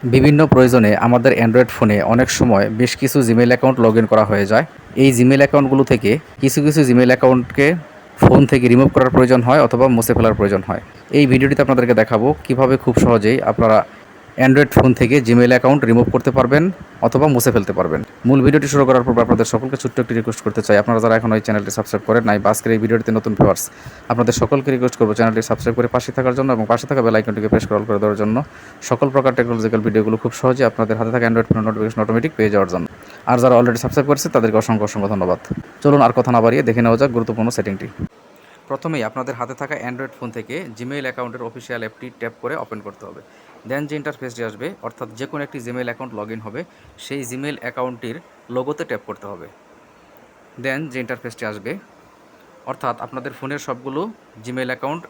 বিভিন্ন প্রয়োজনে আমাদের অ্যান্ড্রয়েড ফোনে অনেক সময় বেশ কিছু জিমেইল অ্যাকাউন্ট লগ ইন করা হয়ে যায়। এই জিমেইল অ্যাকাউন্টগুলো থেকে কিছু কিছু জিমেইল অ্যাকাউন্টকে ফোন থেকে রিমুভ করার প্রয়োজন হয় অথবা মুছে ফেলার প্রয়োজন হয়। এই ভিডিওটিতে আপনাদেরকে দেখাবো কিভাবে খুব সহজেই আপনারা অ্যান্ড্রয়েড ফোন থেকে জিমেইল অ্যাকাউন্ট রিমুভ করতে পারবেন অথবা মুছে ফেলতে পারবেন। মূল ভিডিওটি শুরু করার পর আপনাদের সকলকে ছোট্ট একটি রিকোয়েস্ট করতে চাই, আপনারা যারা এখন এই চ্যানেলটি সাবস্ক্রাইব করেন নাই বা আজকের এই ভিডিওটিতে নতুন ভিউয়ার্স, আপনাদের সকলকে রিকোয়েস্ট করবো চ্যানেলটি সাবস্ক্রাইব করে পাশে থাকার জন্য এবং পাশে থাকা বেল আইকনটিকে প্রেস করে দেওয়ার জন্য, সকল প্রকার টেকনোলজিক্যাল ভিডিওগুলো খুব সহজে আপনাদের হাতে থাকা অ্যান্ড্রয়েড ফোনের নোটিফিকেশন অটোমেটিক পেয়ে যাওয়ার জন্য। আর যারা অলরেডি সাবস্ক্রাইব করেছে তাদেরকে অসংখ্য অসংখ্য ধন্যবাদ। চলুন আর কথা না বাড়িয়ে দেখে নেওয়া যাক গুরুত্বপূর্ণ সেটিংটি। প্রথমেই আপনাদের হাতে থাকা অ্যান্ড্রয়েড ফোন থেকে জিমেইল অ্যাকাউন্টের অফিসিয়াল অ্যাপটি ট্যাপ করে ওপেন করতে হবে। দেন যে ইন্টারফেসটি আসবে, অর্থাৎ যে কোনো একটি জিমেইল অ্যাকাউন্ট লগ ইন হবে, সেই জিমেইল অ্যাকাউন্টটির লোগোতে ট্যাপ করতে হবে। দেন যে ইন্টারফেসটি আসবে, অর্থাৎ আপনাদের ফোনের সবগুলো জিমেইল অ্যাকাউন্ট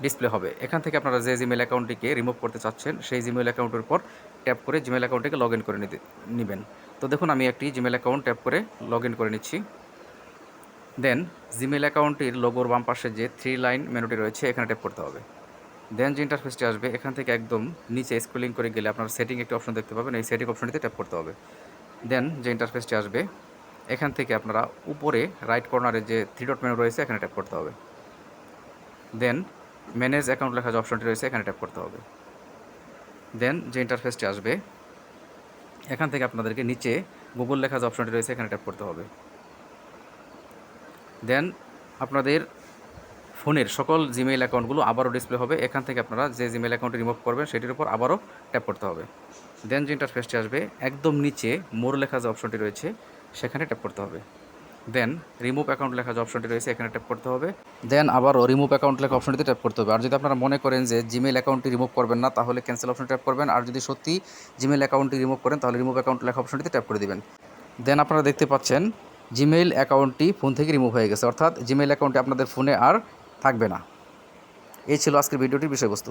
ডিসপ্লে হবে। এখান থেকে আপনারা যে জিমেইল অ্যাকাউন্টটিকে রিমুভ করতে চাচ্ছেন সেই জিমেইল অ্যাকাউন্টের উপর ট্যাপ করে জিমেইল অ্যাকাউন্টটিকে লগ ইন করে নেবেন। তো দেখুন, আমি একটি জিমেইল অ্যাকাউন্ট ট্যাপ করে লগ ইন করে নিচ্ছি। দেন জিমেইল অ্যাকাউন্টটির লোগোর বাম পাশে যে 3 লাইন মেনুটি রয়েছে এখানে ট্যাপ করতে হবে। দেন যে ইন্টারফেসটি আসবে, এখান থেকে একদম নিচে স্ক্রলিং করে গেলে আপনার সেটিং একটি অপশন দেখতে পাবেন, এই সেটিং অপশনটিতে ট্যাপ করতে হবে। দেন যে ইন্টারফেসটি আসবে, এখান থেকে আপনারা উপরে রাইট কর্নারে যে 3 ডট মেনু রয়েছে এখানে ট্যাপ করতে হবে। দেন ম্যানেজ অ্যাকাউন্ট লেখা যে অপশনটি রয়েছে এখানে ট্যাপ করতে হবে। দেন যে ইন্টারফেসটি আসবে, এখান থেকে আপনাদেরকে নিচে গুগল লেখা যে অপশনটি রয়েছে এখানে ট্যাপ করতে হবে। দেন আপনাদের ফোনের সকল জিমেইল অ্যাকাউন্টগুলো আবারও ডিসপ্লে হবে। এখান থেকে আপনারা যে জিমেইল অ্যাকাউন্টটি রিমুভ করবেন সেটির উপর আবারও ট্যাপ করতে হবে। দেন যে ইন্টারফেসটি আসবে, একদম নিচে মোর লেখা যে অপশনটি রয়েছে সেখানে ট্যাপ করতে হবে। দেন রিমুভ অ্যাকাউন্ট লেখা যে অপশনটি রয়েছে এখানে ট্যাপ করতে হবে। দেন আবারও রিমুভ অ্যাকাউন্ট লেখা অপশনটিতে ট্যাপ করতে হবে। আর যদি আপনারা মনে করেন যে জিমেইল অ্যাকাউন্টটি রিমুভ করবেন না, তাহলে ক্যান্সেল অপশনে ট্যাপ করবেন। আর যদি সত্যি জিমেইল অ্যাকাউন্টটি রিমুভ করেন তাহলে রিমুভ অ্যাকাউন্ট লেখা অপশনটিতে ট্যাপ করে দিবেন। দেন আপনারা দেখতে পাচ্ছেন জিমেইল অ্যাকাউন্টটি ফোন থেকে রিমুভ হয়ে গেছে, অর্থাৎ জিমেইল অ্যাকাউন্টটি আপনাদের ফোনে আর থাকবে না। এই ছিল আজকের ভিডিওটির বিষয়বস্তু।